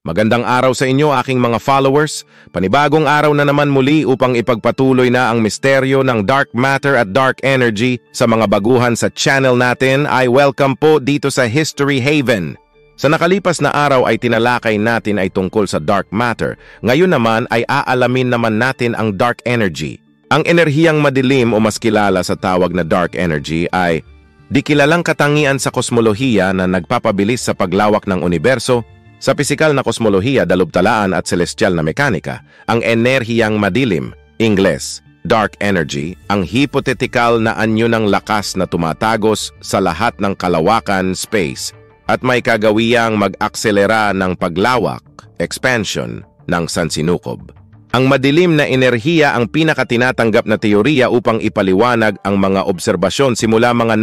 Magandang araw sa inyo aking mga followers. Panibagong araw na naman muli upang ipagpatuloy na ang misteryo ng dark matter at dark energy sa mga baguhan sa channel natin. I welcome po dito sa History Haven. Sa nakalipas na araw ay tinalakay natin ay tungkol sa dark matter. Ngayon naman ay aalamin naman natin ang dark energy. Ang enerhiyang madilim o mas kilala sa tawag na dark energy ay di kilalang katangian sa kosmolohiya na nagpapabilis sa paglawak ng universo. Sa pisikal na kosmolohiya, dalubtalaan at celestial na mekanika, ang enerhiyang madilim, Ingles, dark energy, ang hypothetical na anyo ng lakas na tumatagos sa lahat ng kalawakan, space, at may kagawiyang mag-akselera ng paglawak, expansion, ng sansinukob. Ang madilim na enerhiya ang pinakatinatanggap na teorya upang ipaliwanag ang mga obserbasyon simula mga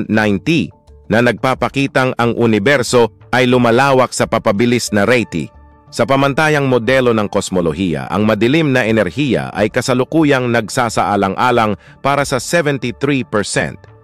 1990 na nagpapakitang ang universo ay lumalawak sa papabilis na rate. Sa pamantayang modelo ng kosmolohiya, ang madilim na enerhiya ay kasalukuyang nagsasaalang-alang para sa 73%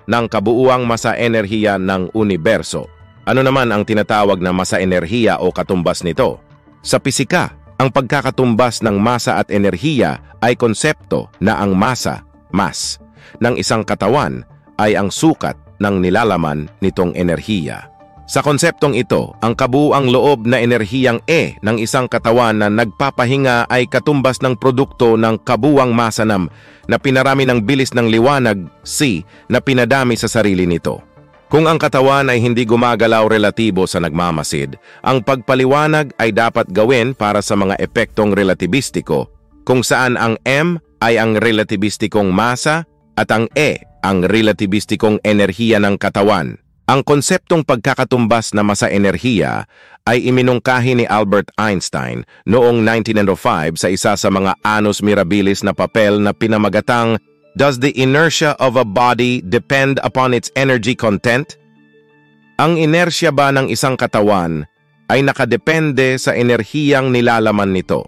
ng kabuuang masa-enerhiya ng universo. Ano naman ang tinatawag na masa-enerhiya o katumbas nito? Sa pisika, ang pagkakatumbas ng masa at enerhiya ay konsepto na ang masa, mass, ng isang katawan ay ang sukat ng nilalaman nitong enerhiya. Sa konseptong ito, ang kabuuang loob na enerhiyang E ng isang katawan na nagpapahinga ay katumbas ng produkto ng kabuuang masa na pinarami ng bilis ng liwanag C na pinadami sa sarili nito. Kung ang katawan ay hindi gumagalaw relatibo sa nagmamasid, ang pagpaliwanag ay dapat gawin para sa mga epektong relatibistiko, kung saan ang M ay ang relatibistikong masa at ang E ang relatibistikong enerhiya ng katawan. Ang konseptong pagkakatumbas na masa-enerhiya ay iminungkahi ni Albert Einstein noong 1905 sa isa sa mga annus mirabilis na papel na pinamagatang "Does the inertia of a body depend upon its energy content?" Ang inersya ba ng isang katawan ay nakadepende sa enerhiyang nilalaman nito.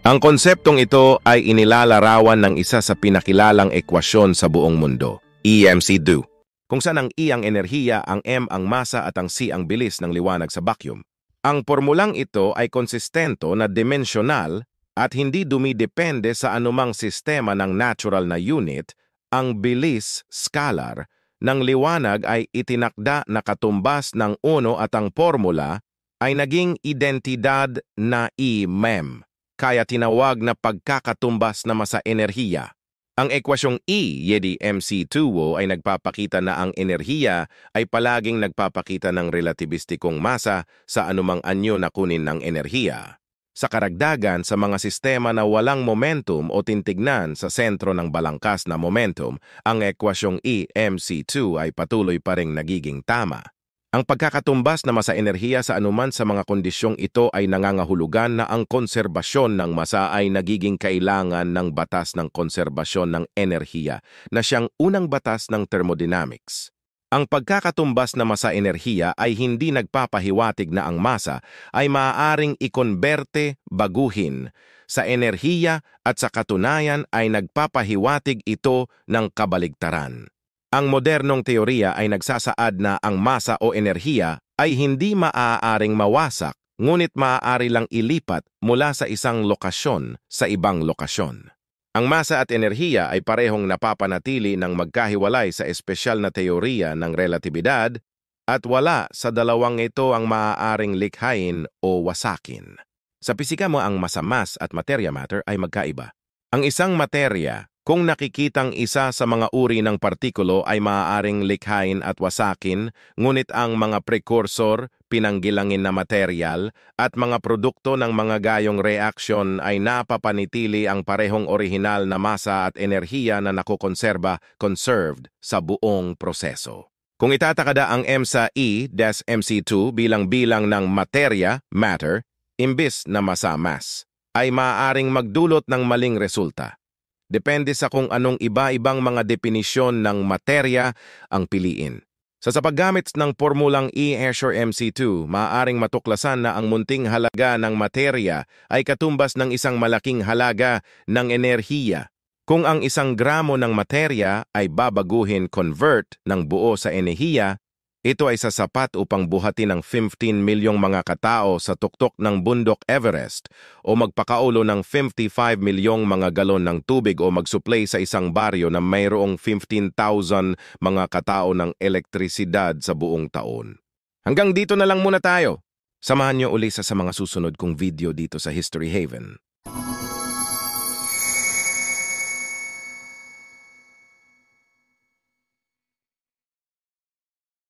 Ang konseptong ito ay inilalarawan ng isa sa pinakilalang ekwasyon sa buong mundo, EMC2, kung saan ang E ang enerhiya, ang M ang masa at ang C ang bilis ng liwanag sa vacuum. Ang pormulang ito ay konsistento na dimensional at hindi dumidepende sa anumang sistema ng natural na unit. Ang bilis, scalar, ng liwanag ay itinakda na katumbas ng 1 at ang formula ay naging identidad na E-MEM, kaya tinawag na pagkakatumbas na masa-enerhiya. Ang ekwasyong E, yedi MC2 ay nagpapakita na ang enerhiya ay palaging nagpapakita ng relatibistikong masa sa anumang anyo na kunin ng enerhiya. Sa karagdagan, sa mga sistema na walang momentum o tintignan sa sentro ng balangkas na momentum, ang ekwasyong E, MC2 ay patuloy pa ring nagiging tama. Ang pagkakatumbas na masa-enerhiya sa anuman sa mga kondisyong ito ay nangangahulugan na ang konserbasyon ng masa ay nagiging kailangan ng batas ng konserbasyon ng enerhiya na siyang unang batas ng thermodynamics. Ang pagkakatumbas na masa-enerhiya ay hindi nagpapahiwatig na ang masa ay maaaring ikonberte, baguhin sa enerhiya at sa katunayan ay nagpapahiwatig ito ng kabaligtaran. Ang modernong teorya ay nagsasaad na ang masa o enerhiya ay hindi maaaring mawasak, ngunit maaari lang ilipat mula sa isang lokasyon sa ibang lokasyon. Ang masa at enerhiya ay parehong napapanatili ng magkahiwalay sa espesyal na teorya ng relatibidad at wala sa dalawang ito ang maaaring likhain o wasakin. Sa pisika mo, ang masa-mass at materya-matter ay magkaiba. Ang isang materya, kung nakikitang isa sa mga uri ng partikulo ay maaaring likhain at wasakin, ngunit ang mga precursor, pinanggilangin na materyal, at mga produkto ng mga gayong reaksyon ay napapanitili ang parehong orihinal na masa at enerhiya na nakukonserba, conserved, sa buong proseso. Kung itatakada ang M sa E, des MC2 bilang-bilang ng materya, matter, imbis na masa-mass, ay maaaring magdulot ng maling resulta. Depende sa kung anong iba-ibang mga definisyon ng materya ang piliin. Sa paggamit ng pormulang E Escher MC2, maaaring matuklasan na ang munting halaga ng materya ay katumbas ng isang malaking halaga ng enerhiya. Kung ang 1 gramo ng materya ay babaguhin convert ng buo sa enerhiya, Ito ay sasapat upang buhatin ng 15 milyong mga katao sa tuktok ng bundok Everest o magpakaulo ng 55 milyong mga galon ng tubig o magsuplay sa isang baryo na mayroong 15,000 mga katao ng elektrisidad sa buong taon. Hanggang dito na lang muna tayo. Samahan niyo uli sa mga susunod kong video dito sa History Haven.